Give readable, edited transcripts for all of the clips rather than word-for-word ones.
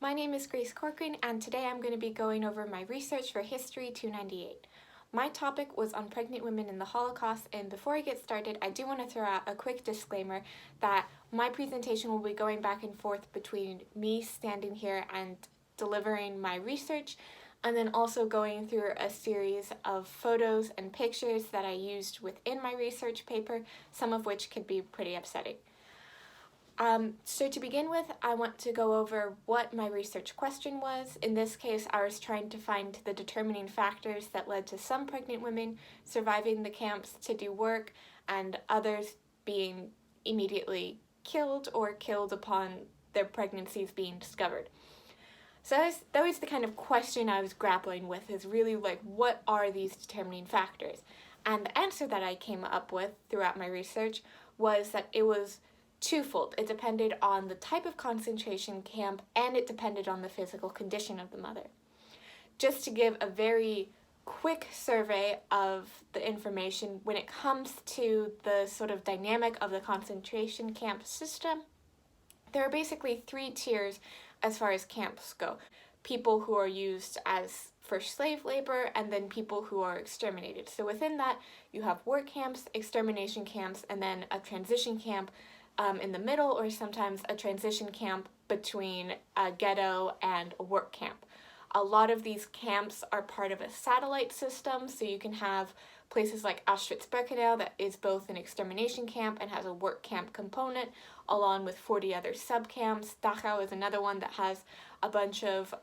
My name is Grace Corkran, and today I'm going to be going over my research for History 298. My topic was on pregnant women in the Holocaust, and before I get started, I do want to throw out a quick disclaimer that my presentation will be going back and forth between me standing here and delivering my research, and then also going through a series of photos and pictures that I used within my research paper, some of which could be pretty upsetting. So to begin with, I want to go over what my research question was. In this case, I was trying to find the determining factors that led to some pregnant women surviving the camps to do work and others being immediately killed or killed upon their pregnancies being discovered. So that was the kind of question I was grappling with, is really like, what are these determining factors? And the answer that I came up with throughout my research was that it was twofold. It depended on the type of concentration camp and it depended on the physical condition of the mother. Just to give a very quick survey of the information, when it comes to the sort of dynamic of the concentration camp system, there are basically three tiers as far as camps go. People who are used as for slave labor, and then people who are exterminated. So within that, you have work camps, extermination camps, and then a transition camp in the middle, or sometimes a transition camp between a ghetto and a work camp. A lot of these camps are part of a satellite system, so you can have places like Auschwitz-Birkenau that is both an extermination camp and has a work camp component, along with 40 other sub-camps. Dachau is another one that has a bunch of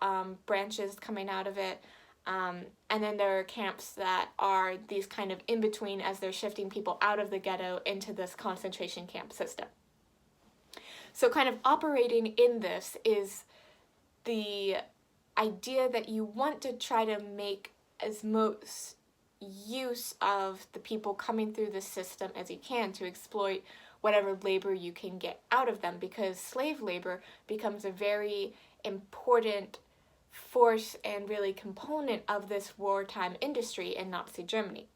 branches coming out of it. And then there are camps that are these kind of in-between as they're shifting people out of the ghetto into this concentration camp system. So kind of operating in this is the idea that you want to try to make as most use of the people coming through the system as you can to exploit whatever labor you can get out of them, because slave labor becomes a very important force and really component of this wartime industry in Nazi Germany.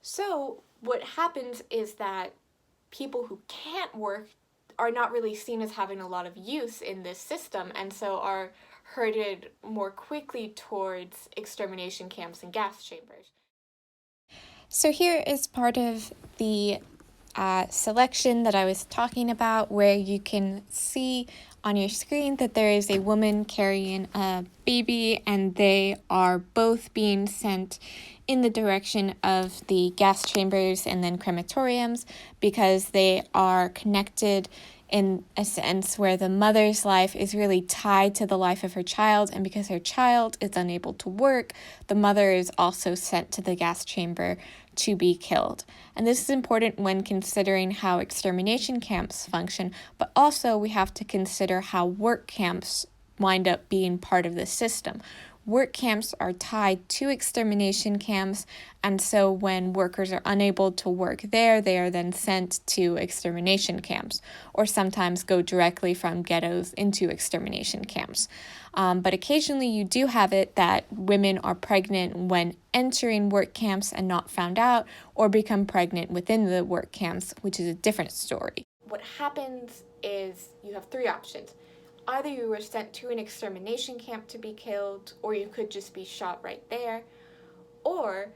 So what happens is that people who can't work are not really seen as having a lot of use in this system, and so are herded more quickly towards extermination camps and gas chambers. So here is part of the selection that I was talking about, where you can see on your screen that there is a woman carrying a baby, and they are both being sent in the direction of the gas chambers and then crematoriums, because they are connected in a sense where the mother's life is really tied to the life of her child, and because her child is unable to work, the mother is also sent to the gas chamber to be killed. And this is important when considering how extermination camps function, but also we have to consider how work camps wind up being part of the system. Work camps are tied to extermination camps, and so when workers are unable to work there, they are then sent to extermination camps, or sometimes go directly from ghettos into extermination camps. But occasionally you do have it that women are pregnant when entering work camps and not found out, or become pregnant within the work camps, which is a different story. What happens is you have three options. Either you were sent to an extermination camp to be killed, or you could just be shot right there, or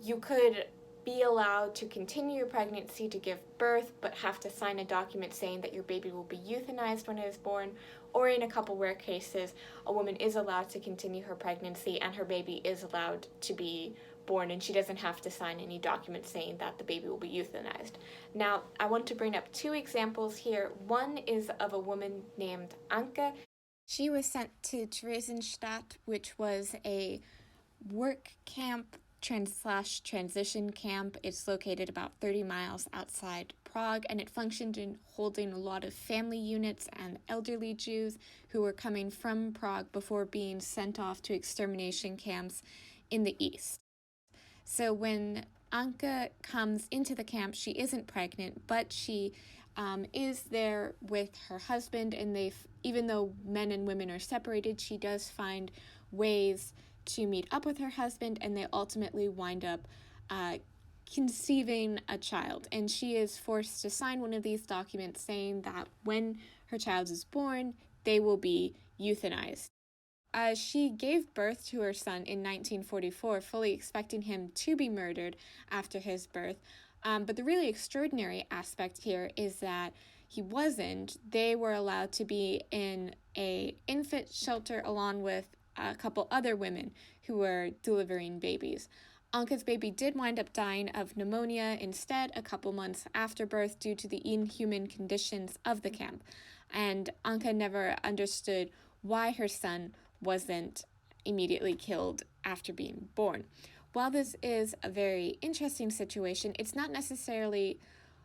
you could be allowed to continue your pregnancy to give birth, but have to sign a document saying that your baby will be euthanized when it is born, or in a couple rare cases, a woman is allowed to continue her pregnancy and her baby is allowed to be born, and she doesn't have to sign any document saying that the baby will be euthanized. Now, I want to bring up two examples here. One is of a woman named Anke. She was sent to Theresienstadt, which was a work camp / transition camp. It's located about 30 miles outside Prague, and it functioned in holding a lot of family units and elderly Jews who were coming from Prague before being sent off to extermination camps in the east. So when Anke comes into the camp, she isn't pregnant, but she is there with her husband, and even though men and women are separated, she does find ways to meet up with her husband, and they ultimately wind up conceiving a child. And she is forced to sign one of these documents saying that when her child is born, they will be euthanized. She gave birth to her son in 1944, fully expecting him to be murdered after his birth. But the really extraordinary aspect here is that he wasn't. They were allowed to be in an infant shelter along with a couple other women who were delivering babies. Anka's baby did wind up dying of pneumonia instead a couple months after birth due to the inhuman conditions of the camp. And Anka never understood why her son wasn't immediately killed after being born. While this is a very interesting situation, it's not necessarily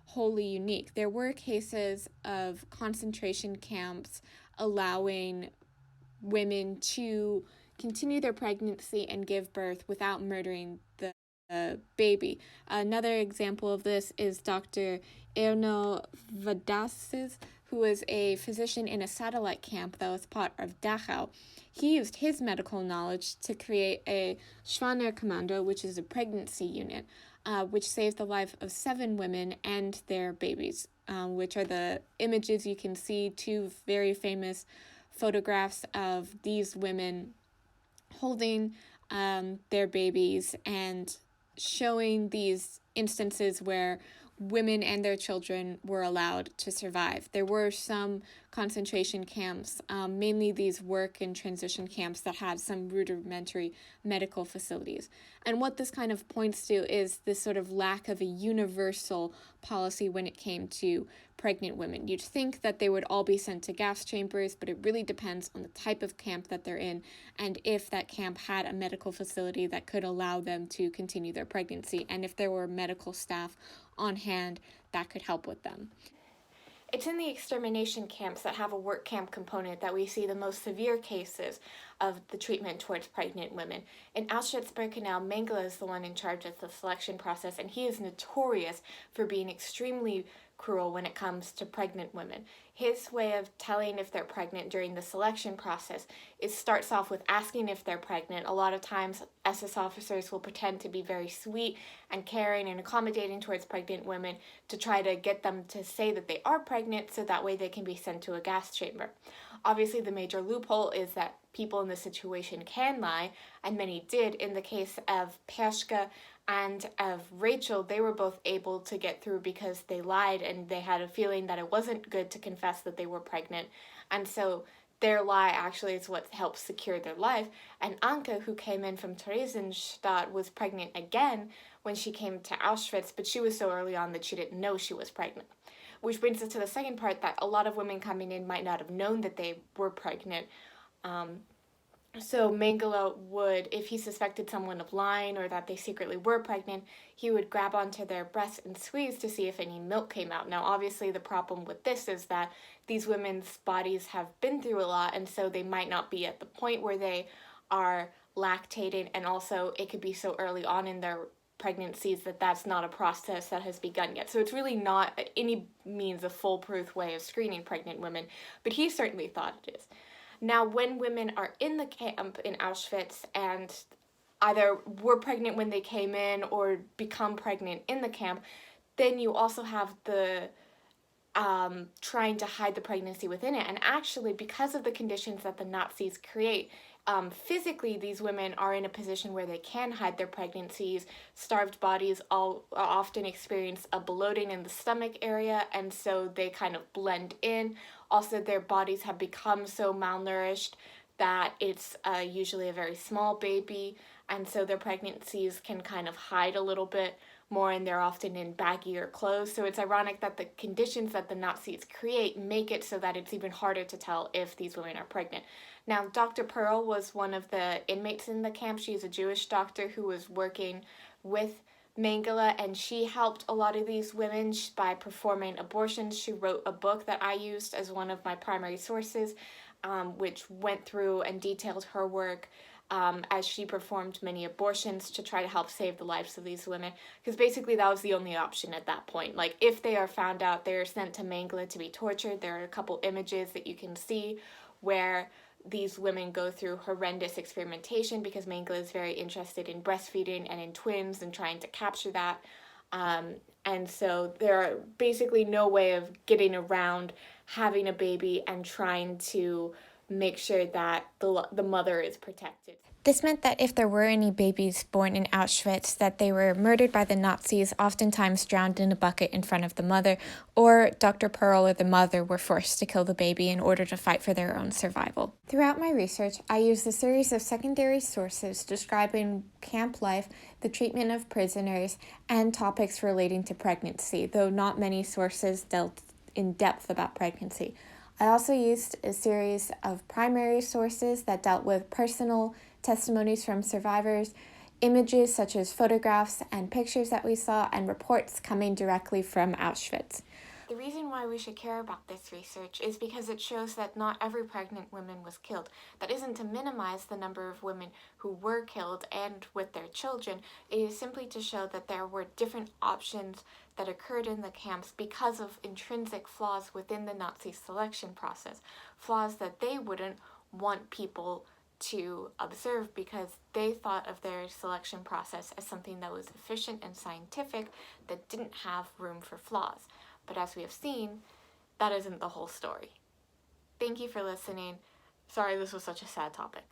wholly unique. There were cases of concentration camps allowing women to continue their pregnancy and give birth without murdering the baby. Another example of this is Dr. Erno Vadassis, who was a physician in a satellite camp that was part of Dachau. He used his medical knowledge to create a Schwangerkommando, which is a pregnancy unit, which saved the life of 7 women and their babies, which are the images you can see, 2 very famous photographs of these women holding their babies and showing these instances where women and their children were allowed to survive. There were some concentration camps, mainly these work and transition camps that had some rudimentary medical facilities. And what this kind of points to is this sort of lack of a universal policy when it came to pregnant women. You'd think that they would all be sent to gas chambers, but it really depends on the type of camp that they're in and if that camp had a medical facility that could allow them to continue their pregnancy, and if there were medical staff on hand that could help with them. It's in the extermination camps that have a work camp component that we see the most severe cases of the treatment towards pregnant women. In Auschwitz-Birkenau, Mengele is the one in charge of the selection process, and he is notorious for being extremely cruel when it comes to pregnant women. His way of telling if they're pregnant during the selection process starts off with asking if they're pregnant. A lot of times SS officers will pretend to be very sweet and caring and accommodating towards pregnant women to try to get them to say that they are pregnant so that way they can be sent to a gas chamber. Obviously, the major loophole is that people in this situation can lie, and many did. In the case of Perschke and of Rachel, they were both able to get through because they lied and they had a feeling that it wasn't good to confess that they were pregnant. And so their lie actually is what helped secure their life. And Anke, who came in from Theresienstadt, was pregnant again when she came to Auschwitz, but she was so early on that she didn't know she was pregnant. Which brings us to the second part, that a lot of women coming in might not have known that they were pregnant. So Mengele would, if he suspected someone of lying or that they secretly were pregnant, he would grab onto their breasts and squeeze to see if any milk came out. Now, obviously, the problem with this is that these women's bodies have been through a lot, and so they might not be at the point where they are lactating, and also it could be so early on in their pregnancies that that's not a process that has begun yet. So it's really not any means a foolproof way of screening pregnant women, but he certainly thought it is. Now, when women are in the camp in Auschwitz and either were pregnant when they came in or become pregnant in the camp, then you also have the trying to hide the pregnancy within it. And actually, because of the conditions that the Nazis create, physically these women are in a position where they can hide their pregnancies. Starved bodies often experience a bloating in the stomach area, and so they kind of blend in. Also, their bodies have become so malnourished that it's usually a very small baby, and so their pregnancies can kind of hide a little bit more, and they're often in baggier clothes. So it's ironic that the conditions that the Nazis create make it so that it's even harder to tell if these women are pregnant. Now, Dr. Pearl was one of the inmates in the camp. She's a Jewish doctor who was working with Mengele, and she helped a lot of these women by performing abortions. She wrote a book that I used as one of my primary sources, which went through and detailed her work as she performed many abortions to try to help save the lives of these women, because basically that was the only option at that point. Like, if they are found out, they are sent to Mengele to be tortured. There are a couple images that you can see where these women go through horrendous experimentation, because Mengele is very interested in breastfeeding and in twins and trying to capture that. And so there are basically no way of getting around having a baby and trying to make sure that the mother is protected. This meant that if there were any babies born in Auschwitz, that they were murdered by the Nazis, oftentimes drowned in a bucket in front of the mother, or Dr. Pearl or the mother were forced to kill the baby in order to fight for their own survival. Throughout my research, I used a series of secondary sources describing camp life, the treatment of prisoners, and topics relating to pregnancy, though not many sources dealt in depth about pregnancy. I also used a series of primary sources that dealt with personal testimonies from survivors, images such as photographs and pictures that we saw, and reports coming directly from Auschwitz. The reason why we should care about this research is because it shows that not every pregnant woman was killed. That isn't to minimize the number of women who were killed and with their children. It is simply to show that there were different options that occurred in the camps because of intrinsic flaws within the Nazi selection process. Flaws that they wouldn't want people to observe because they thought of their selection process as something that was efficient and scientific that didn't have room for flaws. But as we have seen, that isn't the whole story. Thank you for listening. Sorry this was such a sad topic.